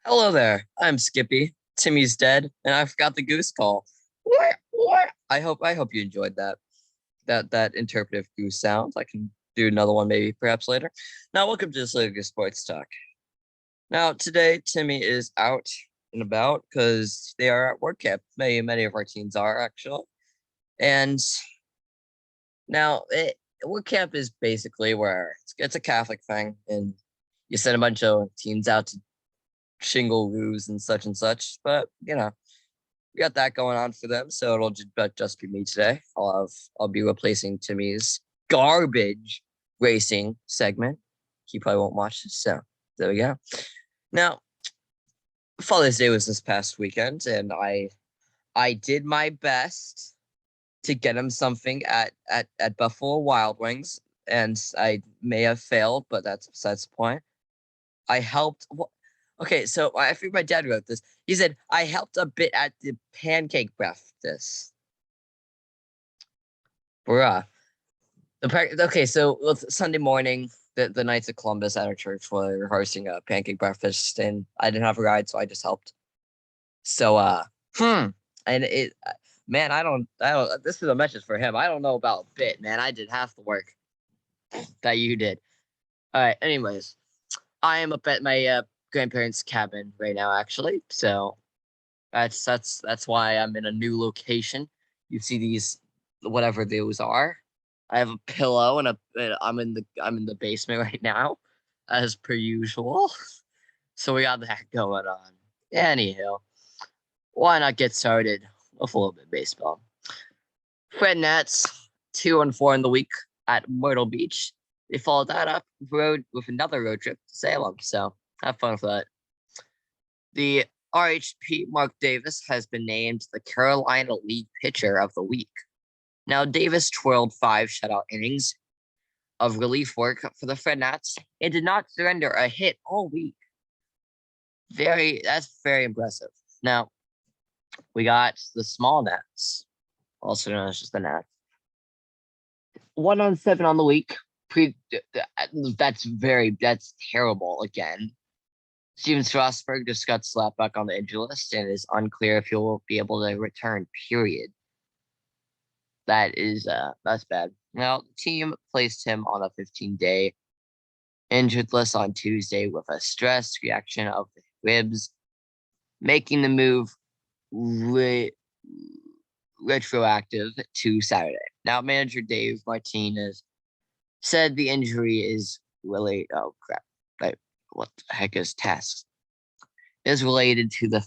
Hello there. I'm Skippy. Timmy's dead, and I forgot the goose call. What? What? I hope you enjoyed that interpretive goose sound. I can do another one maybe perhaps later. Now, welcome to this Goose Sports Talk. Now, today Timmy is out and about because they are at work camp. Many of our teens are actually. And now work camp is basically where it's a Catholic thing, and you send a bunch of teens out to shingle roos and such. But we got that going on for them, so it'll just be me today. I'll be replacing Timmy's garbage racing segment. He probably won't watch this, so there we go. Now, Father's Day was this past weekend, and I did my best to get him something at Buffalo Wild Wings, and I may have failed, but that's besides the point. I helped. Okay, so I think my dad wrote this. He said, I helped a bit at the pancake breakfast. Bruh. Okay, so Sunday morning, the Knights of Columbus at our church were hosting a pancake breakfast, and I didn't have a ride, so I just helped. So, and man, I don't, this is a message for him. I don't know about a bit, man. I did half the work that you did. All right, anyways, I am up at my grandparents' cabin right now, actually. So that's why I'm in a new location. You see these whatever those are. I have a pillow and I'm in the basement right now, as per usual. So we got that going on. Anyhow, why not get started with a little bit of baseball? Fred Nats 2-4 in the week at Myrtle Beach. They followed that up with another road trip to Salem. So have fun with that. The RHP Mark Davis has been named the Carolina League Pitcher of the Week. Now, Davis twirled 5 shutout innings of relief work for the Fred Nats and did not surrender a hit all week. That's very impressive. Now, we got the small Nats, also known as just the Nats. 1-7 on the week. That's terrible again. Steven Strasburg just got slapped back on the injury list and is unclear if he'll be able to return, period. That's bad. Now, the team placed him on a 15-day injured list on Tuesday with a stress reaction of the ribs, making the move retroactive to Saturday. Now, manager Dave Martinez said the injury is really, oh crap, what the heck is tasks? Is related to the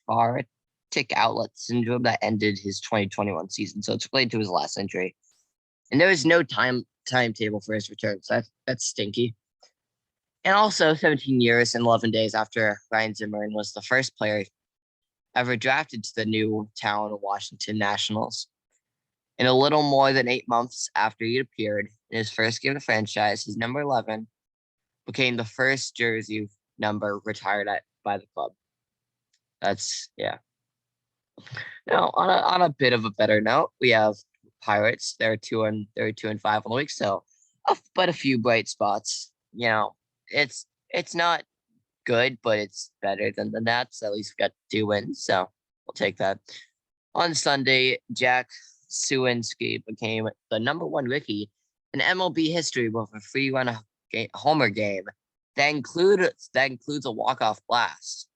pharetic outlet syndrome that ended his 2021 season. So it's related to his last injury. And there is no timetable for his return. So that's stinky. And also 17 years and 11 days after Ryan Zimmerman was the first player ever drafted to the new town Washington Nationals. In a little more than 8 months after he appeared in his first game of the franchise, his number 11 became the first jersey number retired by the club. That's, yeah. Now, on a bit of a better note, we have Pirates. They're 2-5 on the week, so but a few bright spots. It's not good, but it's better than the Nats. At least we got 2 wins, so we'll take that. On Sunday, Jack Suwinski became the number 1 rookie in MLB history with a 3-run homer game that includes a walk-off blast.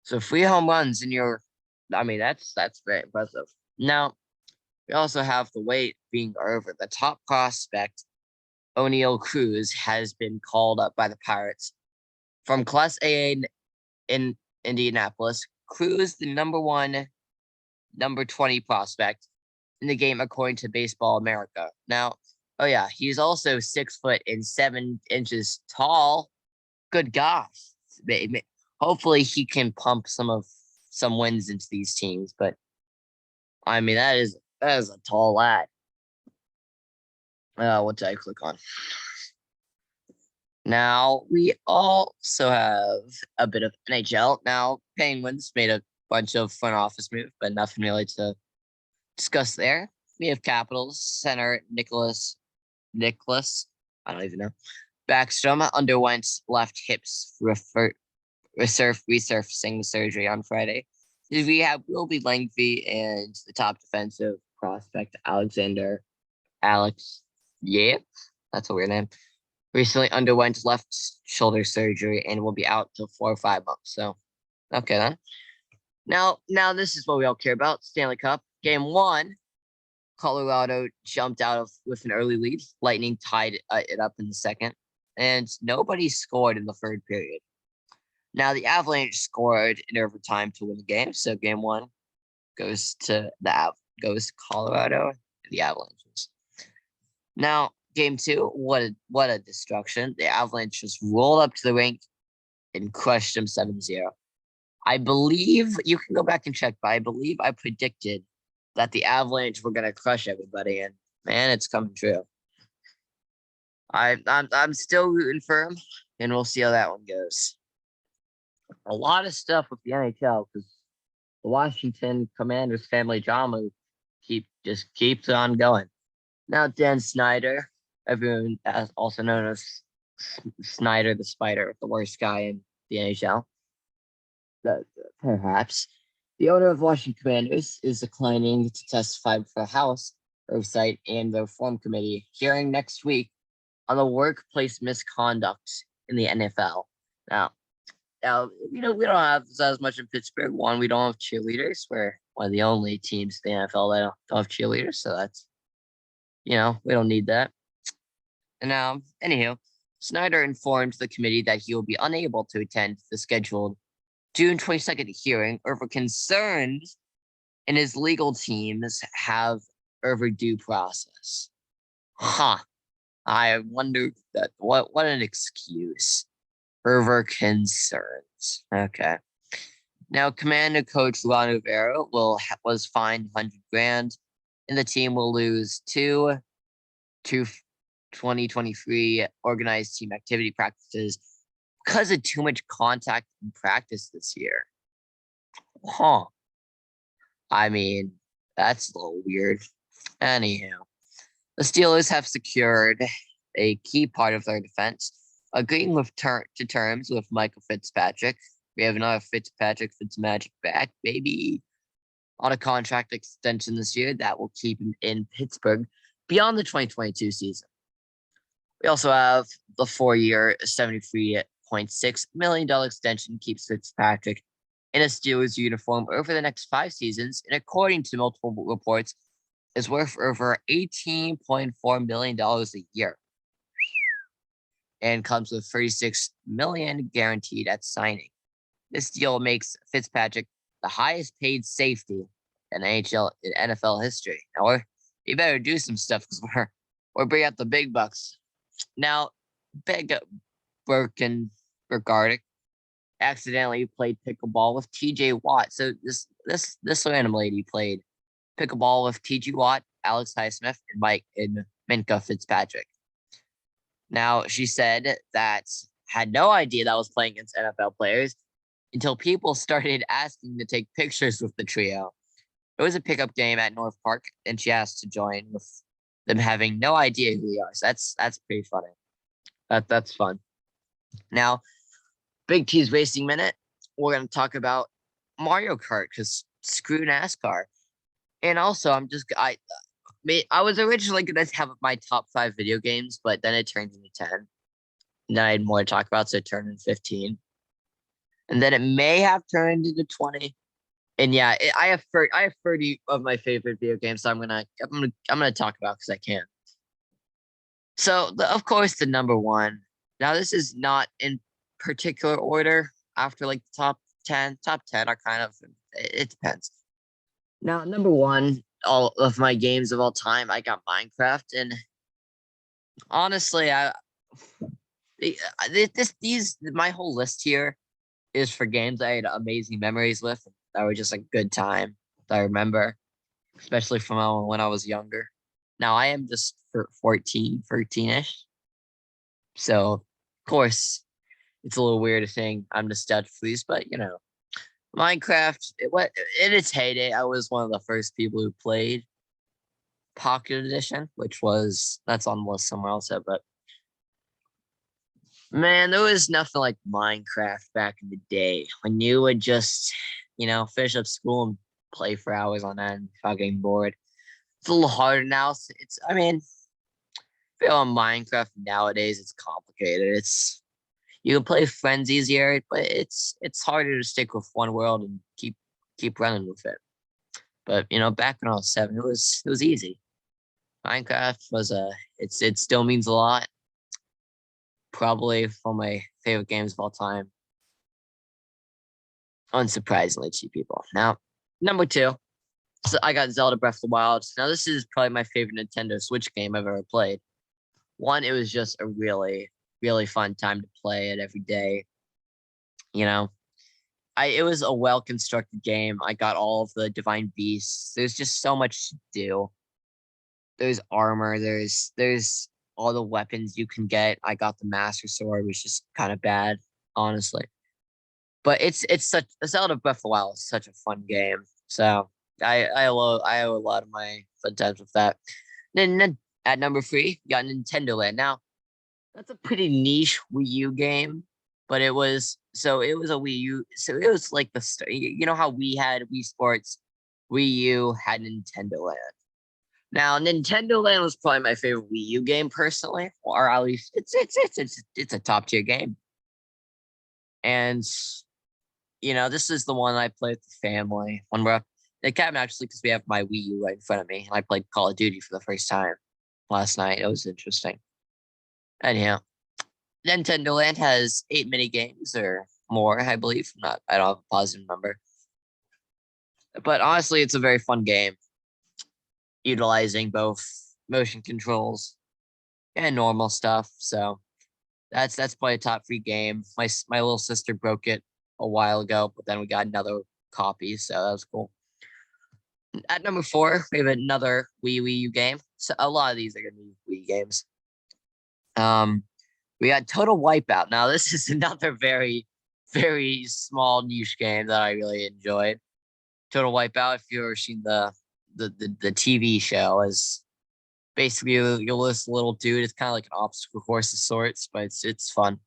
So 3 home runs in that's very impressive. Now, we also have the wait being over. The top prospect, O'Neal Cruz, has been called up by the Pirates from Class A in Indianapolis. Cruz, the number 20 prospect in the game, according to Baseball America. Now, oh yeah, he's also 6'7" tall. Good gosh. Hopefully he can pump some wins into these teams, but that is a tall lad. What did I click on? Now we also have a bit of NHL. Now, Penguins made a bunch of front office moves, but nothing really to discuss there. We have Capitals center Nicholas, I don't even know. Backstrom underwent left hip resurfacing surgery on Friday. His rehab will be lengthy, and the top defensive prospect, Alex, yeah, that's a weird name, recently underwent left shoulder surgery and will be out till 4 or 5 months. So, okay then. Now this is what we all care about: Stanley Cup Game 1. Colorado jumped out of with an early lead. Lightning tied it up in the second, and nobody scored in the third period. Now the Avalanche scored in overtime to win the game, so Game 1 goes to Colorado, the Avalanches. Now Game 2, what a destruction! The Avalanche just rolled up to the rink and crushed them 7-0. I believe you can go back and check, but I believe I predicted that the Avalanche were gonna crush everybody, and man, it's coming true. I'm still rooting for them, and we'll see how that one goes. A lot of stuff with the NHL because the Washington Commanders family drama just keeps on going. Now Dan Snyder, everyone also known as Snyder the Spider, the worst guy in the NHL. Perhaps the owner of Washington Commanders is declining to testify before the House Oversight and the Reform Committee hearing next week on the workplace misconduct in the NFL. Now, we don't have as much in Pittsburgh. One, we don't have cheerleaders. We're one of the only teams in the NFL that don't have cheerleaders, so that's we don't need that. And now, anywho, Snyder informed the committee that he will be unable to attend the scheduled June 22nd hearing over concerns in his legal teams have overdue process. I wonder what an excuse. Over concerns. Okay. Now, Commander Coach Ron Rivera was fined $100,000, and the team will lose two 2023 organized team activity practices because of too much contact in practice this year. I mean, that's a little weird. Anyhow, the Steelers have secured a key part of their defense, agreeing to terms with Michael Fitzpatrick. We have another Fitzmagic back, baby, on a contract extension this year that will keep him in Pittsburgh beyond the 2022 season. We also have the 4-year, $73.6 million extension keeps Fitzpatrick in a Steelers uniform over the next 5 seasons, and according to multiple reports, is worth over $18.4 million a year, and comes with $36 million guaranteed at signing. This deal makes Fitzpatrick the highest paid safety in NFL history. Now we better do some stuff because we're bringing up the big bucks. Now, Burgardic accidentally played pickleball with TJ Watt. So this random lady played pickleball with TJ Watt, Alex Highsmith, and Minka Fitzpatrick. Now, she said that had no idea that was playing against NFL players until people started asking to take pictures with the trio. It was a pickup game at North Park, and she asked to join with them having no idea who we are. So that's pretty funny. That's fun. Now, Big T's Racing Minute, we're going to talk about Mario Kart because screw NASCAR. And also, I was originally going to have my top 5 video games, but then it turned into 10. And then I had more to talk about, so it turned into 15. And then it may have turned into 20. And yeah, I have 30 of my favorite video games, so I'm gonna talk about because I can. So of course the number one. Now this is not in particular order after like the top 10. Top 10 are kind of, it depends. Now number one, all of my games of all time, I got Minecraft, and honestly, my whole list here is for games I had amazing memories with that were just a good time that I remember, especially from when I was younger. Now I am just 13-ish. So, of course, it's a little weird to think I'm nostalgic for these, but Minecraft, in its heyday, I was one of the first people who played Pocket Edition, that's on the list somewhere else, but Man, there was nothing like Minecraft back in the day when you would just, finish up school and play for hours on end without getting bored. It's a little harder now. I mean, feel on Minecraft nowadays, it's complicated. You can play friends easier, but it's harder to stick with one world and keep running with it. But back when I was 7, it was easy. Minecraft was it still means a lot. Probably one of my favorite games of all time. Unsurprisingly to people. Now, number 2. So I got Zelda Breath of the Wild. Now this is probably my favorite Nintendo Switch game I've ever played. One, it was just a really, really fun time to play it every day. You know, it was a well constructed game. I got all of the divine beasts. There's just so much to do. There's armor. There's all the weapons you can get. I got the Master Sword, which is kind of bad, honestly. But it's such Zelda Breath of the Wild is such a fun game. So I owe a lot of my fun times with that. Then at number 3, you got Nintendo Land. Now that's a pretty niche Wii U game, but it was a Wii U. So it was like you know how we had Wii Sports, Wii U had Nintendo Land. Now Nintendo Land was probably my favorite Wii U game personally, or at least it's a top tier game. And this is the one I played with the family when we're it came actually because we have my Wii U right in front of me, and I played Call of Duty for the first time last night. It was interesting. Anyhow, Nintendo Land has 8 mini games or more, I believe. I don't have a positive number, but honestly, it's a very fun game, utilizing both motion controls and normal stuff. So that's probably a top 3 game. My little sister broke it a while ago, but then we got another copy, so that was cool. At number 4, we have another Wii U game. So a lot of these are gonna be Wii games. We got Total Wipeout. Now this is another very, very small niche game that I really enjoyed. Total Wipeout. If you've ever seen the TV show, is basically you're this little dude. It's kind of like an obstacle course of sorts, but it's fun.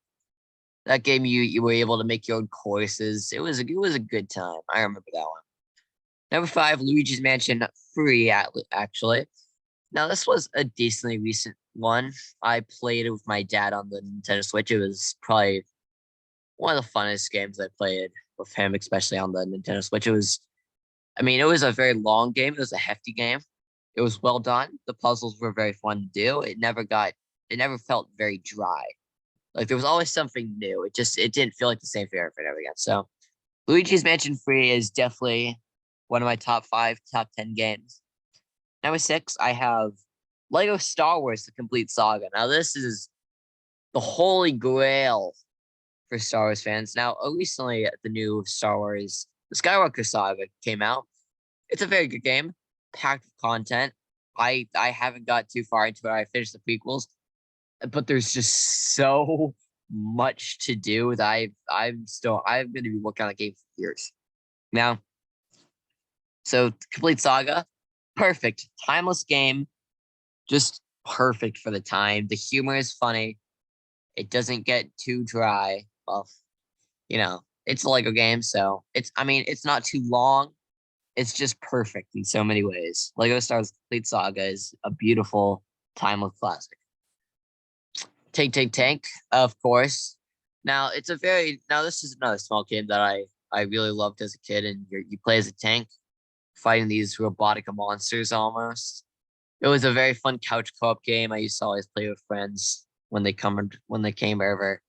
That game you were able to make your own courses. It was a good time. I remember that one. Number 5, Luigi's Mansion 3, actually. Now, this was a decently recent one. I played it with my dad on the Nintendo Switch. It was probably one of the funnest games I played with him, especially on the Nintendo Switch. It was a very long game. It was a hefty game. It was well done. The puzzles were very fun to do. It never felt very dry. Like there was always something new. It didn't feel like the same thing over and over again. So Luigi's Mansion 3 is definitely one of my top 5, top 10 games. Number 6, I have Lego Star Wars: The Complete Saga. Now, this is the holy grail for Star Wars fans. Now, recently, the new Star Wars, the Skywalker Saga came out. It's a very good game, packed with content. I haven't got too far into it. I finished the prequels, but there's just so much to do that I'm going to be working on a game for years. Now, so Complete Saga, perfect, timeless game, just perfect for the time. The humor is funny. It doesn't get too dry. Well, it's a Lego game, so it's not too long. It's just perfect in so many ways. Lego Star Wars Complete Saga is a beautiful, timeless classic. Tank, of course. Now this is another small game that I really loved as a kid, and you play as a tank, fighting these robotic monsters almost. It was a very fun couch co-op game. I used to always play with friends when they came over.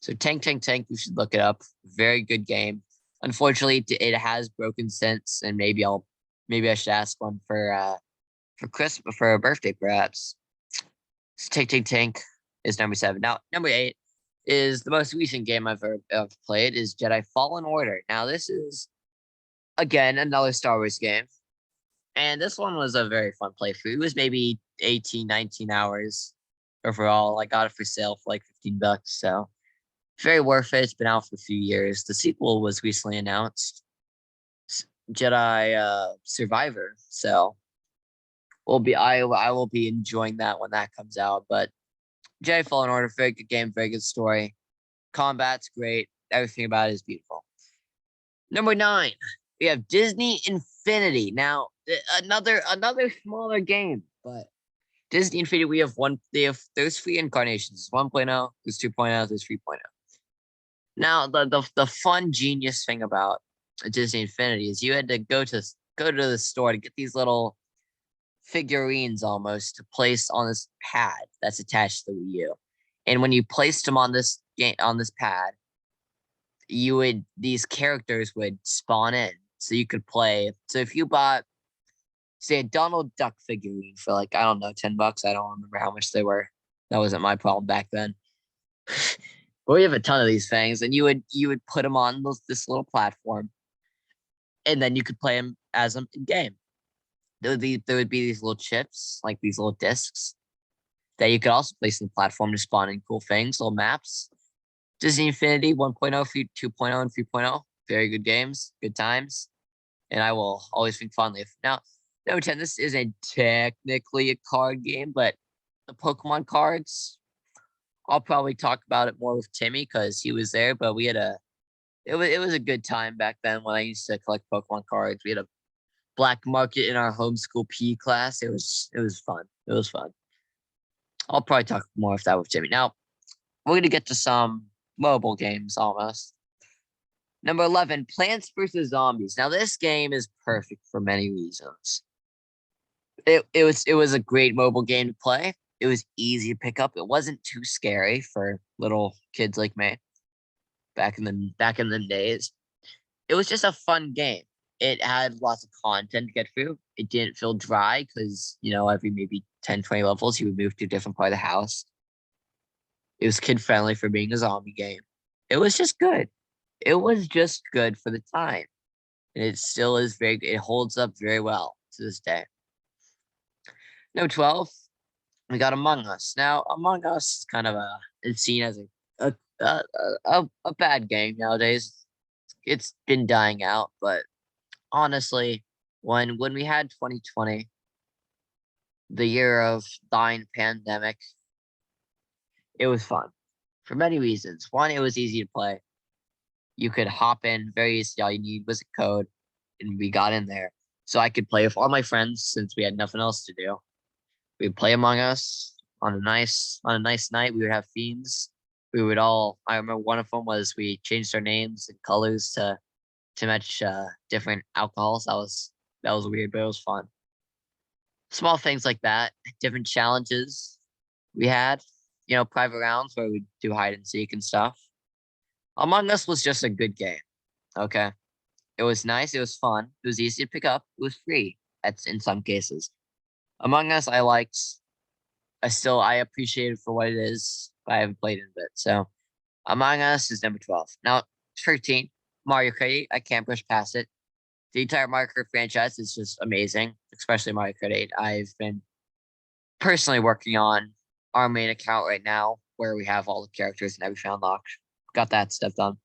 So Tank, you should look it up. Very good game. Unfortunately, it has broken since, and maybe I should ask one for Christmas, for a birthday perhaps. So Tank is number 7. Now number 8 is the most recent game I've ever played, is Jedi Fallen Order. Now this is again another Star Wars game, and this one was a very fun playthrough. It was maybe 18, 19 hours overall. I got it for sale for like $15, so very worth it. It's been out for a few years. The sequel was recently announced, Jedi Survivor. So I will be enjoying that when that comes out. But Jedi Fallen Order, very good game, very good story. Combat's great. Everything about it is beautiful. Number 9, we have Disney Infinity. Now, another smaller game, but Disney Infinity, we have there's 3 incarnations. 1.0, there's 2.0, there's 3.0. Now, the fun genius thing about Disney Infinity is you had to go to the store to get these little figurines almost to place on this pad that's attached to the Wii U. And when you placed them on this pad, these characters would spawn in, so you could play. So if you bought, say, a Donald Duck figurine for like, I don't know, $10, I don't remember how much they were. That wasn't my problem back then. But we have a ton of these things, and you would put them on this little platform, and then you could play them as them in game. There would be these little chips, like these little discs, that you could also place on the platform to spawn in cool things, little maps. Disney Infinity 1.0, 2.0, and 3.0. Very good games, good times. And I will always think fondly of. Now, number 10, this isn't technically a card game, but the Pokemon cards, I'll probably talk about it more with Timmy because he was there, but it was a good time back then when I used to collect Pokemon cards. We had a black market in our homeschool PE class. It was fun. It was fun. I'll probably talk more of that with Timmy. Now, we're going to get to some mobile games almost. Number 11, Plants vs. Zombies. Now, this game is perfect for many reasons. It was a great mobile game to play. It was easy to pick up. It wasn't too scary for little kids like me back in the days. It was just a fun game. It had lots of content to get through. It didn't feel dry because, every maybe 10, 20 levels, you would move to a different part of the house. It was kid-friendly for being a zombie game. It was just good. It was just good for the time. And it still is it holds up very well to this day. Number 12, we got Among Us. Now, Among Us is kind of it's seen as a bad game nowadays. It's been dying out, but honestly, when we had 2020, the year of dying pandemic, it was fun for many reasons. One, it was easy to play. You could hop in very easily. All you need was a code, and we got in there. So I could play with all my friends since we had nothing else to do. We'd play Among Us on a nice night. We would have themes. I remember one of them was we changed our names and colors to match different alcohols. That was weird, but it was fun. Small things like that, different challenges we had, private rounds where we'd do hide and seek and stuff. Among Us was just a good game. Okay. It was nice. It was fun. It was easy to pick up. It was free in some cases. Among Us, I liked. I appreciate it for what it is, but I haven't played it a bit. So Among Us is number 12. Now, 13, Mario Kart 8. I can't push past it. The entire Mario Kart franchise is just amazing, especially Mario Kart 8. I've been personally working on our main account right now, where we have all the characters and everything unlocked. Got that stuff done.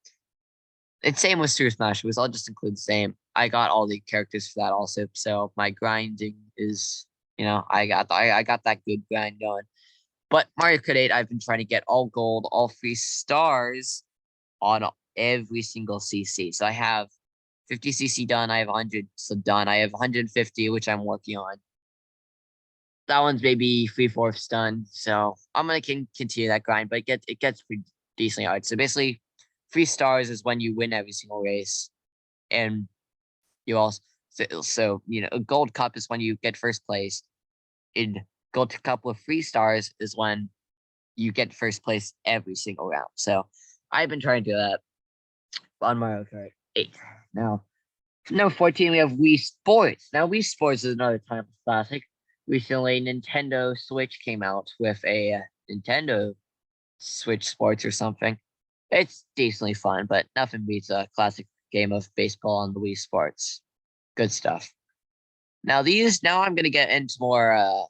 It's same with Super Smash Bros. I'll just include the same. I got all the characters for that also. So my grinding is, I got that good grind going. But Mario Kart 8, I've been trying to get all gold, all 3 stars on every single CC. So I have 50 CC done. I have 100 done. I have 150, which I'm working on. That one's maybe 3/4 done. So I'm gonna continue that grind, but it gets pretty decently hard. So basically, 3 stars is when you win every single race, and you also a gold cup is when you get first place. In gold cup with 3 stars is when you get first place every single round. So I've been trying to do that on Mario Kart 8. Now, number 14, we have Wii Sports. Now, Wii Sports is another timeless classic. Recently, Nintendo Switch came out with a Nintendo Switch Sports or something. It's decently fun, but nothing beats a classic game of baseball on the Wii Sports. Good stuff. Now I'm gonna get into more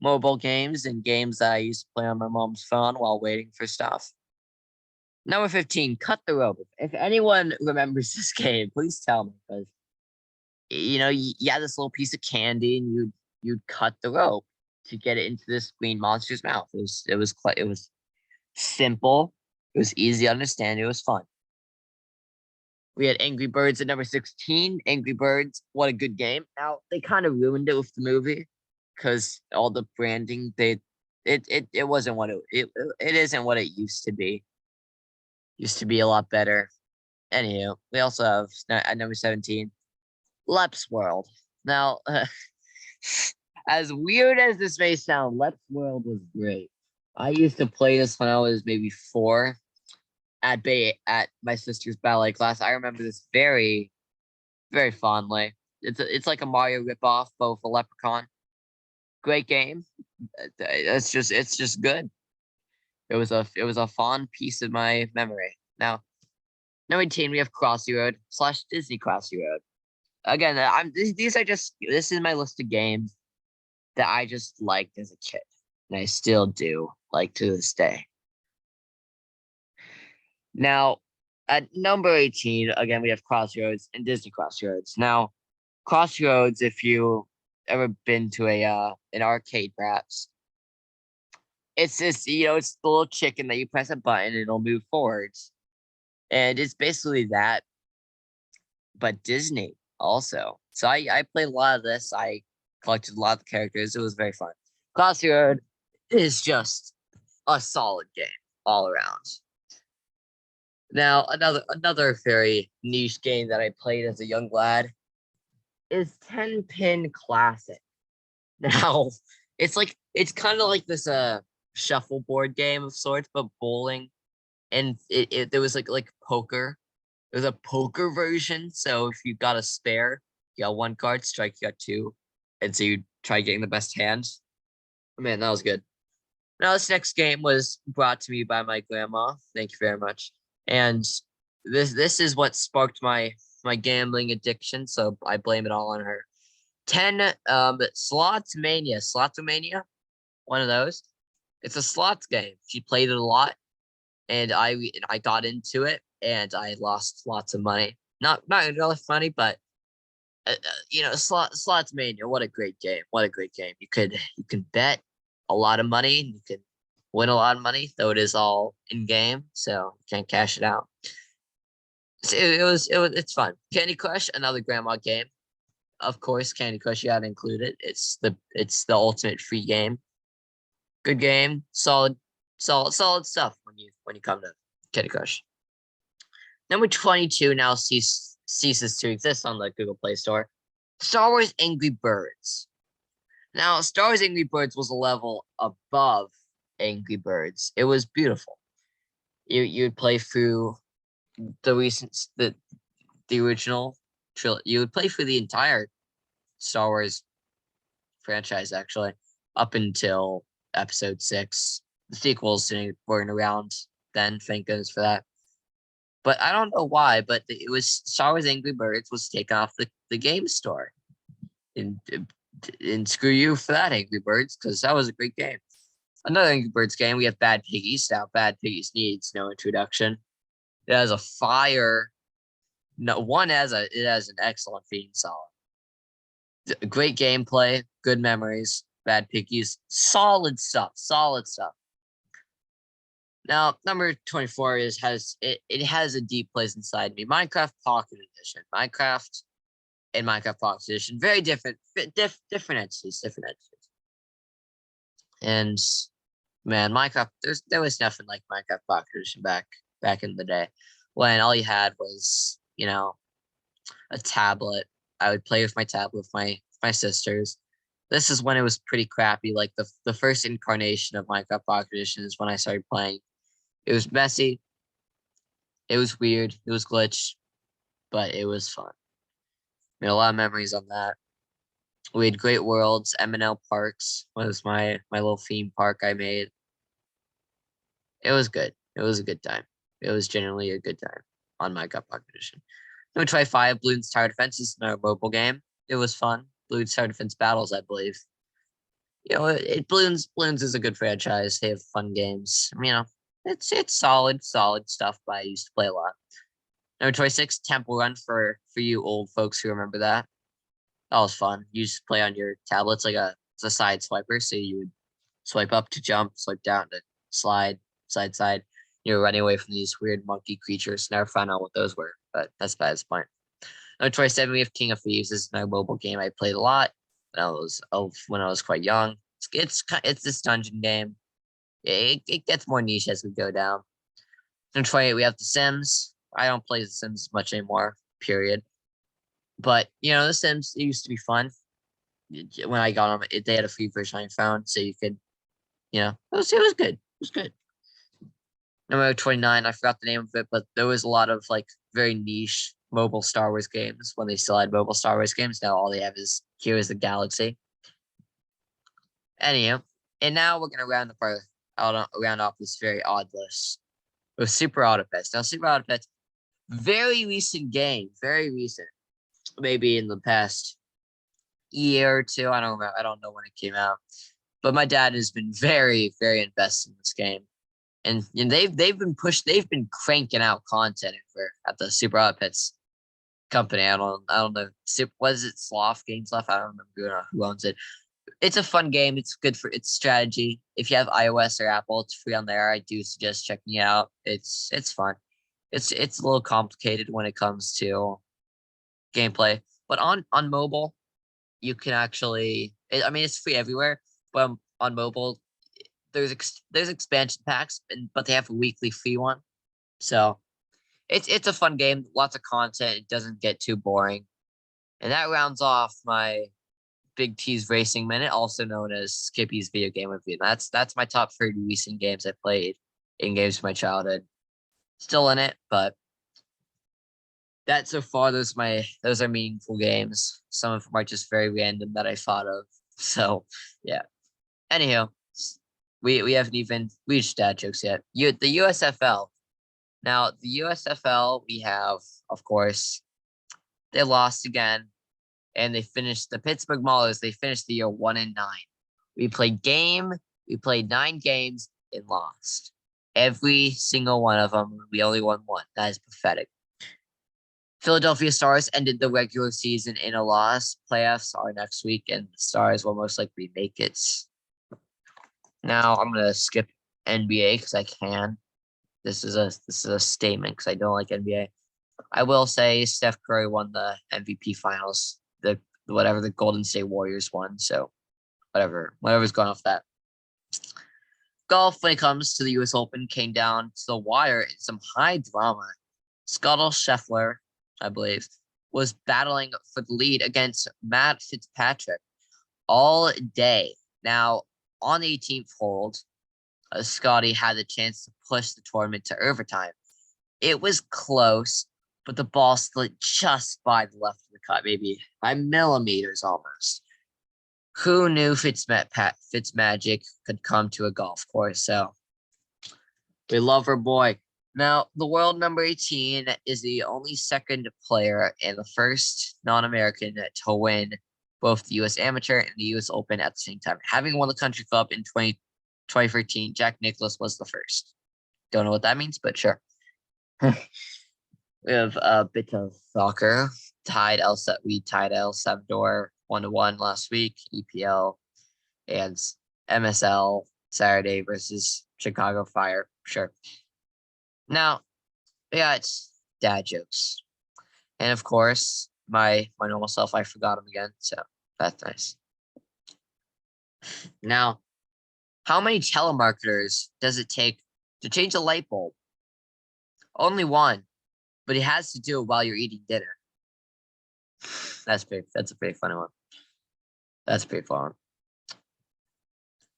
mobile games and games that I used to play on my mom's phone while waiting for stuff. Number 15, Cut the Rope. If anyone remembers this game, please tell me, because you had this little piece of candy and you'd cut the rope. to get it into this green monster's mouth. It was simple. It was easy to understand. It was fun. We had Angry Birds at number 16. Angry Birds, what a good game. Now they kind of ruined it with the movie because all the branding it wasn't what it isn't what it used to be. Used to be a lot better. Anywho, we also have at number 17, Lep's World. Now, as weird as this may sound, Lep's World was great. I used to play this when I was maybe 4 at my sister's ballet class. I remember this very, very fondly. It's like a Mario ripoff, but with a leprechaun. Great game. It's just good. It was a fond piece of my memory. Now, number 18, we have Crossy Road / Disney Crossy Road. Again, this is my list of games that I just liked as a kid, and I still do like to this day. Now, at number 18, again, we have Crossroads and Disney Crossroads. Now, Crossroads, if you ever been to an arcade, perhaps, it's this, it's the little chicken that you press a button and it'll move forwards. And it's basically that, but Disney also. So I played a lot of this. I collected a lot of characters. It was very fun. Crossroad is just a solid game all around. Now, another very niche game that I played as a young lad is 10 Pin Classic. Now, it's kind of like this shuffleboard game of sorts, but bowling, and there was like poker. There's a poker version, so if you got a spare, you got 1 card, strike, you got 2, and so you try getting the best hands. Oh, man, that was good. Now, this next game was brought to me by my grandma. Thank you very much. And this is what sparked my gambling addiction, so I blame it all on her. 10 Slotomania, one of those. It's a slots game. She played it a lot, and I got into it, and I lost lots of money. Not enough money, but Slotomania. What a great game! What a great game! You can bet a lot of money, and you can win a lot of money, though it is all in game, so you can't cash it out. So it's fun. Candy Crush, another grandma game. Of course, Candy Crush, you gotta include it. It's the ultimate free game. Good game, solid stuff when you come to Candy Crush. Number 22 now ceases to exist on the Google Play Store. Star Wars Angry Birds. Now, Star Wars Angry Birds was a level above Angry Birds. It was beautiful. You'd play through the original trilogy. You would play through the entire Star Wars franchise, actually, up until Episode 6. The sequels weren't around then, thank goodness for that. But I don't know why, but it was Star Wars Angry Birds was taken off the game store. And screw you for that, Angry Birds, because that was a great game. Another Angry Birds game, we have Bad Piggies. Now, Bad Piggies needs no introduction. It has a fire. No, it has an excellent theme song. Great gameplay, good memories. Bad Piggies, solid stuff. Now, number 24 has a deep place inside me. Minecraft Pocket Edition. Minecraft and Minecraft Pocket Edition, very different entities. And man, Minecraft, there was nothing like Minecraft Pocket Edition back in the day, when all you had was, a tablet. I would play with my tablet with my sisters. This is when it was pretty crappy. Like the first incarnation of Minecraft Pocket Edition is when I started playing. It was messy. It was weird. It was glitched, but it was fun. Made a lot of memories on that. We had Great Worlds. M&L Parks was my little theme park I made. It was good. It was a good time. It was genuinely a good time on Minecraft Pocket Edition. Number 25, Bloons Tower Defense is another mobile game. It was fun. Bloons Tower Defense Battles, I believe. Bloons is a good franchise. They have fun games. It's solid stuff, but I used to play a lot. Number 26, Temple Run for you old folks who remember that. That was fun. You used to play on your tablets like a It's a side swiper, so you would swipe up to jump, swipe down to slide, side. You're running away from these weird monkey creatures. Never found out what those were, but that's by this point. Number 27, we have King of Thieves. This is my mobile game I played a lot when I was quite young. It's this dungeon game. It gets more niche as we go down. Number 28, we have The Sims. I don't play The Sims much anymore, period. But, The Sims, it used to be fun. When I got them, they had a free version I found, so you could, it was good. It was good. Number 29, I forgot the name of it, but there was a lot of, very niche mobile Star Wars games when they still had mobile Star Wars games. Now all they have is Heroes of the Galaxy. Anyhow, and now we're going to round off this very odd list with Super Autopets. Now, Super Autopets, very recent game, very recent. Maybe in the past year or two. I don't know when it came out. But my dad has been very, very invested in this game. And they've been cranking out content at the Super Autopets company. I don't know. Was it Sloth Games Left? I don't remember who owns it. It's a fun game. It's good for its strategy. If you have iOS or Apple, it's free on there. I do suggest checking it out. It's fun. It's a little complicated when it comes to gameplay, but on mobile, you can actually. It's free everywhere, but on mobile, there's expansion packs, but they have a weekly free one, so it's a fun game. Lots of content. It doesn't get too boring, and that rounds off my Big T's Racing Minute, also known as Skippy's Video Game Review. That's my top 30 recent games I played in games from my childhood. Still in it, but that so far, those are meaningful games. Some of them are just very random that I thought of. So yeah. Anyhow, we haven't even reached dad jokes yet. The USFL. Now the USFL, we have, of course, they lost again. And they finished the Pittsburgh Maulers. They finished the year 1-9. We played 9 games and lost. Every single one of them. We only won one. That is pathetic. Philadelphia Stars ended the regular season in a loss. Playoffs are next week, and the Stars will most likely make it. Now I'm gonna skip NBA because I can. This is a statement because I don't like NBA. I will say Steph Curry won the MVP finals. The Golden State Warriors won. So whatever's going off that. Golf, when it comes to the U.S. Open, came down to the wire in some high drama. Scotty Scheffler, I believe, was battling for the lead against Matt Fitzpatrick all day. Now, on the 18th hole, Scotty had the chance to push the tournament to overtime. It was close, but the ball slid just by the left of the cut, maybe by millimeters almost. Who knew Fitzmagic could come to a golf course? So we love our boy. Now, the world number 18 is the only second player and the first non-American to win both the U.S. Amateur and the U.S. Open at the same time. Having won the Country Club in 2013, Jack Nicklaus was the first. Don't know what that means, but sure. We have a bit of soccer. We tied El Salvador 1-1 last week. EPL and MSL Saturday versus Chicago Fire. Sure. Now, it's dad jokes. And of course, my normal self, I forgot him again. So that's nice. Now, how many telemarketers does it take to change a light bulb? Only one. But it has to do it while you're eating dinner. That's a pretty funny one. That's pretty fun.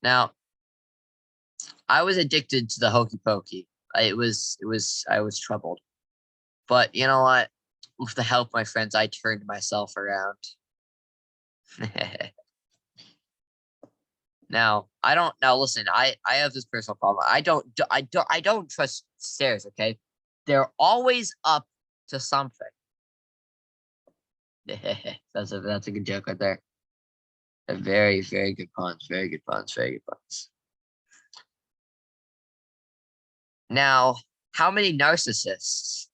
Now, I was addicted to the hokey pokey. I was troubled. But you know what? With the help of my friends, I turned myself around. Now listen, I have this personal problem. I don't trust stairs, okay? They're always up to something. That's a good joke right there. A very, very good puns. Very good puns. Very good puns. Now, how many narcissists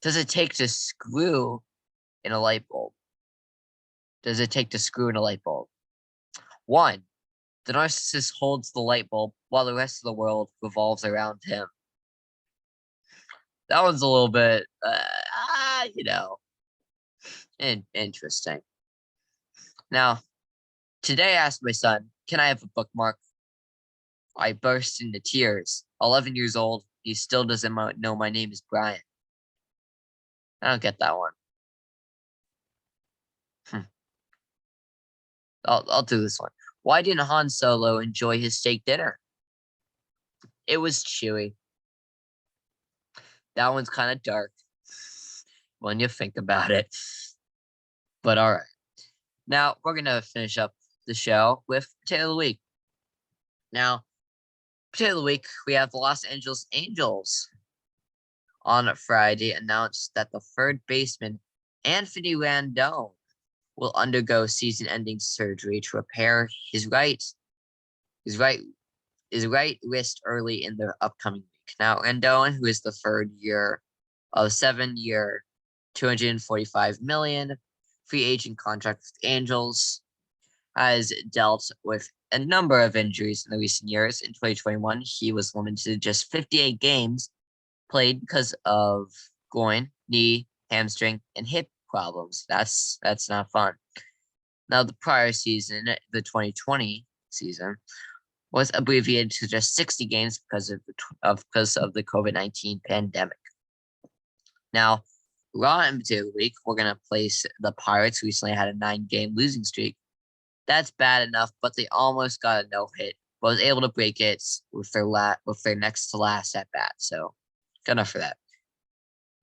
does it take to screw in a light bulb? Does it take to screw in a light bulb? 1. The narcissist holds the light bulb while the rest of the world revolves around him. That one's a little bit, interesting. Now, today I asked my son, can I have a bookmark? I burst into tears. 11 years old, he still doesn't know my name is Brian. I don't get that one. I'll do this one. Why didn't Han Solo enjoy his steak dinner? It was chewy. That one's kind of dark when you think about it. But all right. Now, we're going to finish up the show with Potato of the Week. Now, Potato of the Week, we have the Los Angeles Angels on Friday announced that the third baseman, Anthony Rendon, will undergo season-ending surgery to repair his right wrist early in the upcoming week. Now, Rendon, who is the third year of 7-year, $245 million free agent contract with the Angels, has dealt with a number of injuries in the recent years. In 2021, he was limited to just 58 games played because of groin, knee, hamstring, and hip problems. That's not fun. Now, the prior season, the 2020 season, was abbreviated to just 60 games because of the COVID-19 pandemic. Now, Raw and Potato Week, we're gonna place the Pirates. Recently had a 9-game losing streak. That's bad enough, but they almost got a no-hit, but was able to break it with their next to last at bat. So, good enough for that.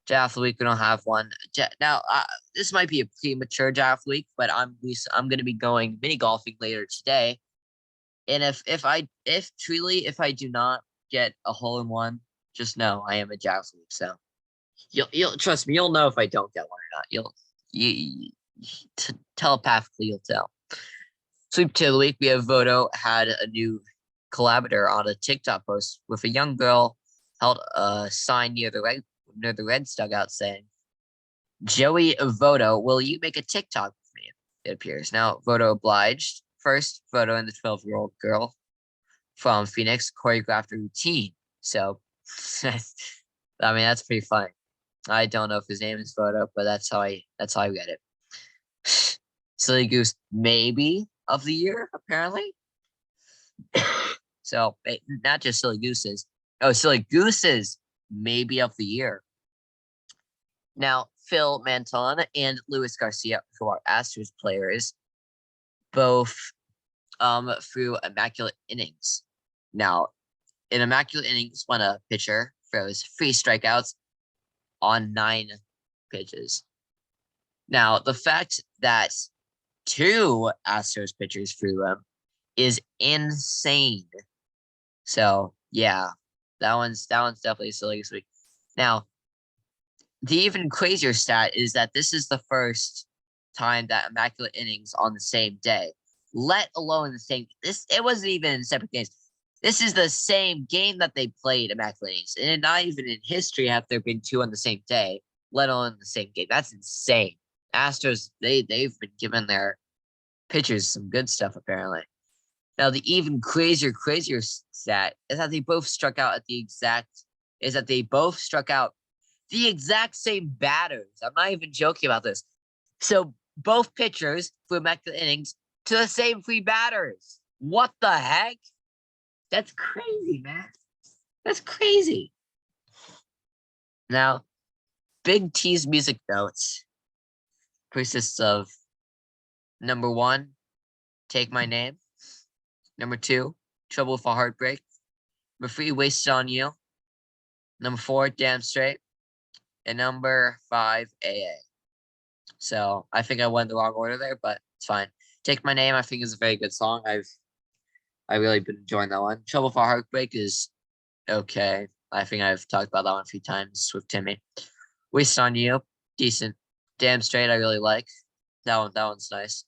Draft of the Week, we don't have one. Now, this might be a premature Draft of the Week, but I'm going to be going mini golfing later today. And if I do not get a hole in one, just know I am a Draft of the Week. So you'll trust me. You'll know if I don't get one or not. Telepathically you'll tell. Sweep to the week, we have Voto had a new collaborator on a TikTok post with a young girl held a sign near the Reds dugout saying, "Joey Voto, will you make a TikTok with me?" It appears. Now, Voto obliged. First, Voto and the 12-year-old girl from Phoenix choreographed a routine. So, I mean, that's pretty funny. I don't know if his name is Voto, but that's how I read it. Silly Goose, maybe of the year, apparently. So, not just Silly Gooses. Oh, Silly Gooses, maybe of the year. Now, Phil Manton and Luis Garcia, who are Astros players, both threw immaculate innings. Now, in immaculate innings, when a pitcher throws 3 strikeouts on 9 pitches. Now, the fact that 2 Astros pitchers threw them is insane. So, yeah, that one's definitely silly this week. Now, the even crazier stat is that this is the first time that immaculate innings on the same day, let alone the same. It wasn't even in separate games. This is the same game that they played immaculate innings, and not even in history have there been 2 on the same day, let alone the same game. That's insane. Astros, they've been giving their pitchers some good stuff apparently. Now, the even crazier stat is that they both struck out the exact same batters. I'm not even joking about this. So both pitchers threw immaculate innings to the same 3 batters. What the heck? That's crazy, man. That's crazy. Now, Big T's music notes consists of number 1, Take My Name. Number 2, Trouble with a Heartbreak. Number 3, Wasted on You. Number 4, Damn Straight. And number 5, AA. So I think I went the wrong order there, but it's fine. Take My Name, I think, is a very good song. I really been enjoying that one. Trouble with a Heartbreak is okay. I think I've talked about that one a few times with Timmy. Wasted on You, decent. Damn Straight, I really like. That one's nice.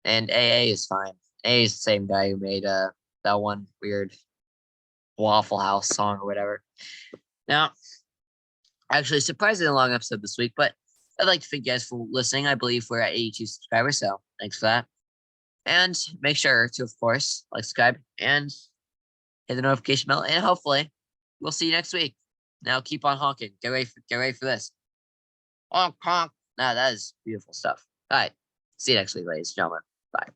And AA is fine. AA is the same guy who made that one weird Waffle House song or whatever. Now, actually, surprisingly long episode this week, but I'd like to thank you guys for listening. I believe we're at 82 subscribers, so thanks for that. And make sure to, of course, like, subscribe, and hit the notification bell. And hopefully, we'll see you next week. Now keep on honking. Get ready for this. Honk, honk. Nah, that is beautiful stuff. All right. See you next week, ladies and gentlemen.